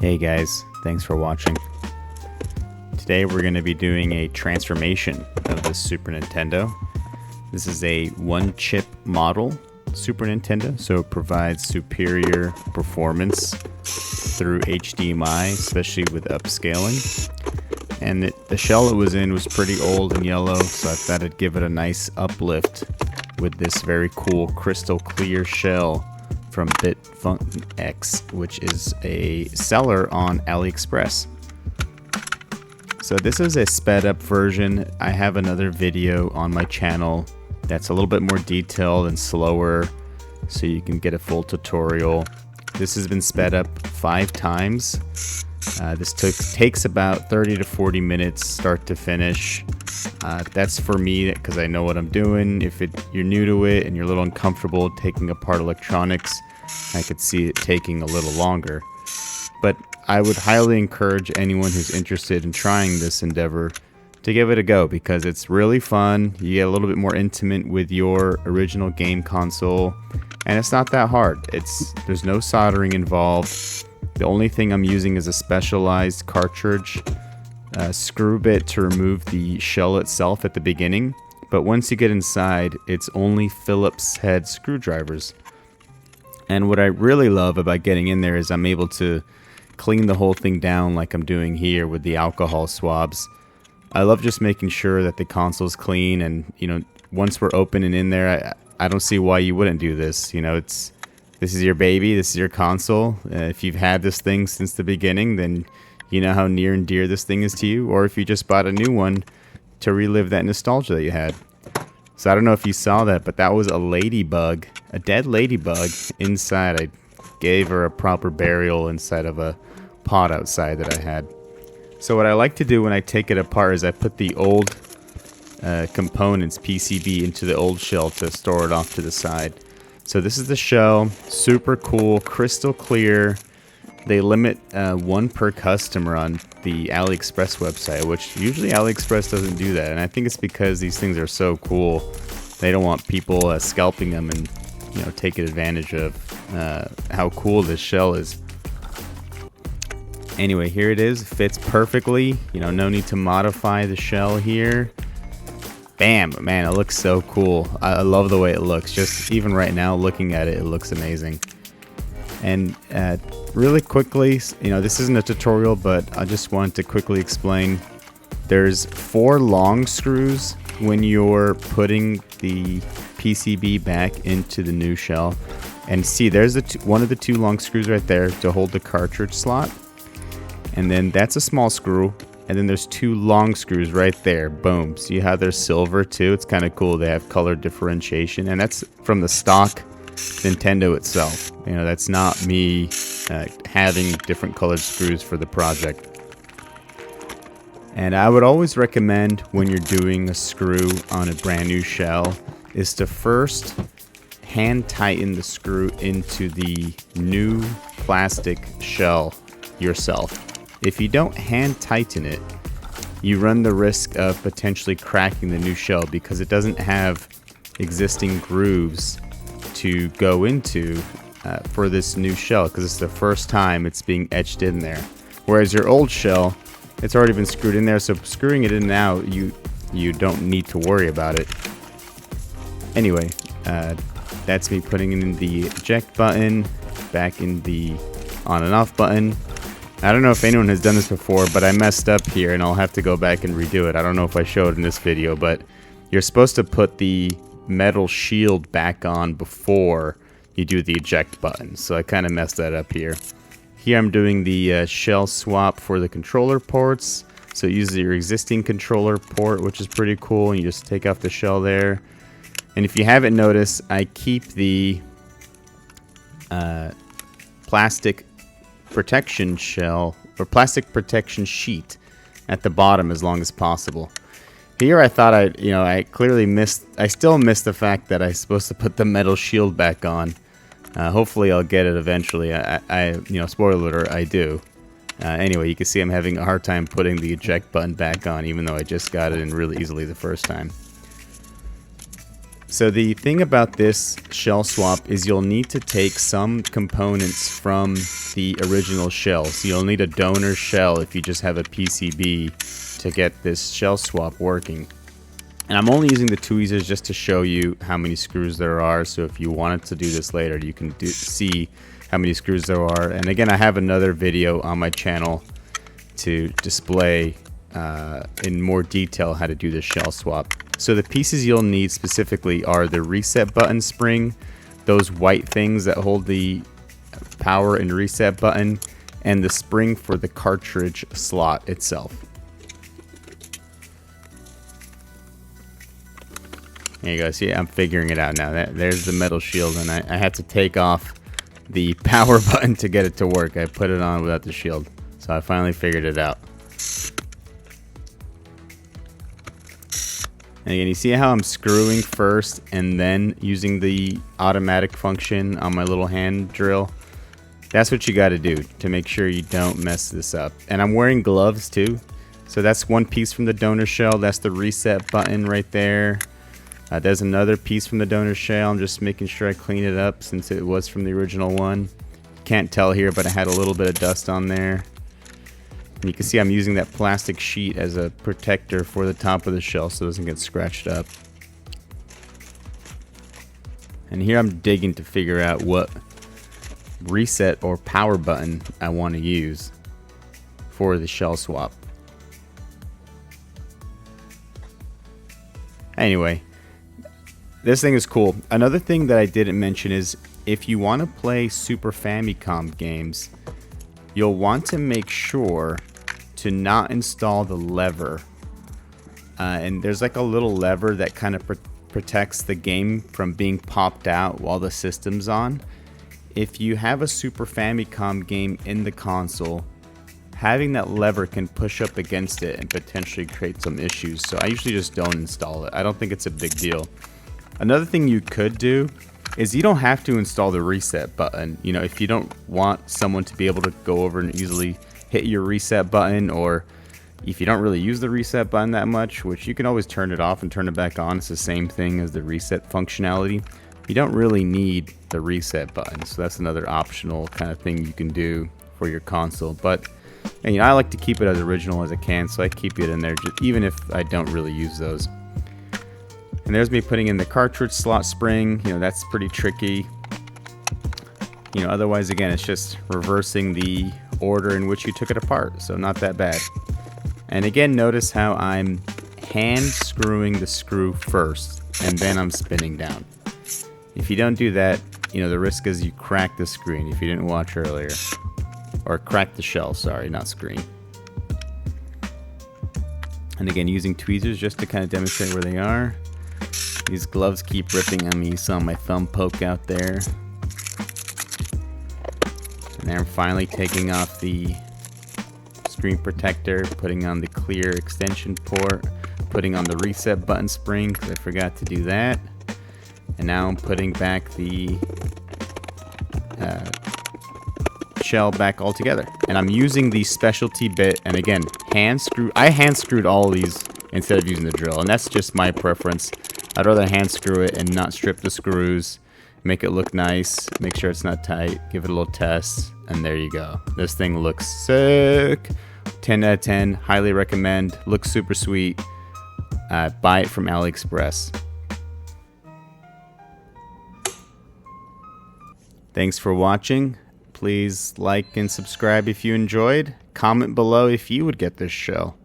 Hey guys, thanks for watching. Today we're going to be doing a transformation of the Super Nintendo. This is a one-chip model Super Nintendo, so it provides superior performance through HDMI, especially with upscaling. And the shell it was in was pretty old and yellow, so I thought I'd give it a nice uplift with this very cool crystal clear shell from BitFunkX, which is a seller on AliExpress. So this is a sped up version. I have another video on my channel that's a little bit more detailed and slower, so you can get a full tutorial. This has been sped up 5 times. This takes about 30 to 40 minutes start to finish. That's for me because I know what I'm doing. If you're new to it and you're a little uncomfortable taking apart electronics, I could see it taking a little longer. But I would highly encourage anyone who's interested in trying this endeavor to give it a go because it's really fun. You get a little bit more intimate with your original game console, and it's not that hard. There's no soldering involved. The only thing I'm using is a specialized cartridge screw bit to remove the shell itself at the beginning. But once you get inside, it's only Phillips head screwdrivers. And what I really love about getting in there is I'm able to clean the whole thing down like I'm doing here with the alcohol swabs. I love just making sure that the console's clean, and once we're open and in there, I don't see why you wouldn't do this. This is your baby, this is your console. If you've had this thing since the beginning, then you know how near and dear this thing is to you, or if you just bought a new one to relive that nostalgia that you had. So I don't know if you saw that, but that was a ladybug, a dead ladybug inside. I gave her a proper burial inside of a pot outside that I had. So what I like to do when I take it apart is I put the old components, PCB, into the old shell to store it off to the side. So this is the shell, super cool, crystal clear. They limit one per customer on the AliExpress website, which usually AliExpress doesn't do that. And I think it's because these things are so cool. They don't want people scalping them and taking advantage of how cool this shell is. Anyway, here it is. Fits perfectly. No need to modify the shell here. Bam! Man, it looks so cool. I love the way it looks. Just even right now, looking at it, it looks amazing. And really quickly, this isn't a tutorial, but I just want to quickly explain. There's 4 long screws when you're putting the PCB back into the new shell. And see, there's one of the 2 long screws right there to hold the cartridge slot. And then that's a small screw. And then there's 2 long screws right there. Boom. See how they're silver too? It's kind of cool. They have color differentiation. And that's from the stock Nintendo itself. That's not me having different colored screws for the project. And I would always recommend when you're doing a screw on a brand new shell is to first hand tighten the screw into the new plastic shell yourself. If you don't hand tighten it, you run the risk of potentially cracking the new shell because it doesn't have existing grooves to go into for this new shell, because it's the first time it's being etched in there. Whereas your old shell, it's already been screwed in there, so screwing it in now, you don't need to worry about it. Anyway, that's me putting in the eject button, back in the on and off button. I don't know if anyone has done this before, but I messed up here and I'll have to go back and redo it. I don't know if I showed in this video, but you're supposed to put the metal shield back on before you do the eject button. So I kind of messed that up here. Here I'm doing the shell swap for the controller ports. So it uses your existing controller port, which is pretty cool. And you just take off the shell there. And if you haven't noticed, I keep the plastic protection shell or plastic protection sheet at the bottom as long as possible. Here I thought I clearly missed. I still missed the fact that I'm supposed to put the metal shield back on. Hopefully I'll get it eventually. Spoiler alert, I do. Anyway, you can see I'm having a hard time putting the eject button back on, even though I just got it in really easily the first time. So the thing about this shell swap is you'll need to take some components from the original shell. So you'll need a donor shell if you just have a PCB to get this shell swap working. And I'm only using the tweezers just to show you how many screws there are. So if you wanted to do this later, you can see how many screws there are. And again, I have another video on my channel to display in more detail how to do the shell swap. So the pieces you'll need specifically are the reset button spring, those white things that hold the power and reset button, and the spring for the cartridge slot itself. There you go. See, I'm figuring it out now. There's the metal shield, and I had to take off the power button to get it to work. I put it on without the shield, so I finally figured it out. And again, you see how I'm screwing first and then using the automatic function on my little hand drill? That's what you got to do to make sure you don't mess this up. And I'm wearing gloves too. So that's one piece from the donor shell. That's the reset button right there. There's another piece from the donor shell. I'm just making sure I clean it up since it was from the original one. Can't tell here, but I had a little bit of dust on there. And you can see I'm using that plastic sheet as a protector for the top of the shell so it doesn't get scratched up. And here I'm digging to figure out what reset or power button I want to use for the shell swap. Anyway, this thing is cool. Another thing that I didn't mention is if you want to play Super Famicom games, you'll want to make sure to not install the lever. And there's like a little lever that kind of protects the game from being popped out while the system's on. If you have a Super Famicom game in the console, having that lever can push up against it and potentially create some issues. So I usually just don't install it. I don't think it's a big deal. Another thing you could do is you don't have to install the reset button. You know, if you don't want someone to be able to go over and easily hit your reset button, or if you don't really use the reset button that much, which you can always turn it off and turn it back on. It's the same thing as the reset functionality. You don't really need the reset button. So that's another optional kind of thing you can do for your console. But and, you know, I like to keep it as original as I can, so I keep it in there even if I don't really use those. And there's me putting in the cartridge slot spring. You know, that's pretty tricky. You know, otherwise, again, it's just reversing the order in which you took it apart, so not that bad. And again, notice how I'm hand screwing the screw first, and then I'm spinning down. If you don't do that, you know, the risk is you crack the screen if you didn't watch earlier. Or crack the shell, sorry, not screen. And again, using tweezers just to kind of demonstrate where they are. These gloves keep ripping on me. You saw my thumb poke out there. And then I'm finally taking off the screen protector, putting on the clear extension port, putting on the reset button spring because I forgot to do that. And now I'm putting back the shell back all together. And I'm using the specialty bit, and again, I hand screwed all of these instead of using the drill, and that's just my preference. I'd rather hand screw it and not strip the screws, make it look nice, make sure it's not tight, give it a little test, and there you go. This thing looks sick. 10 out of 10, highly recommend. Looks super sweet. Buy it from AliExpress. Thanks for watching. Please like and subscribe if you enjoyed. Comment below if you would get this shell.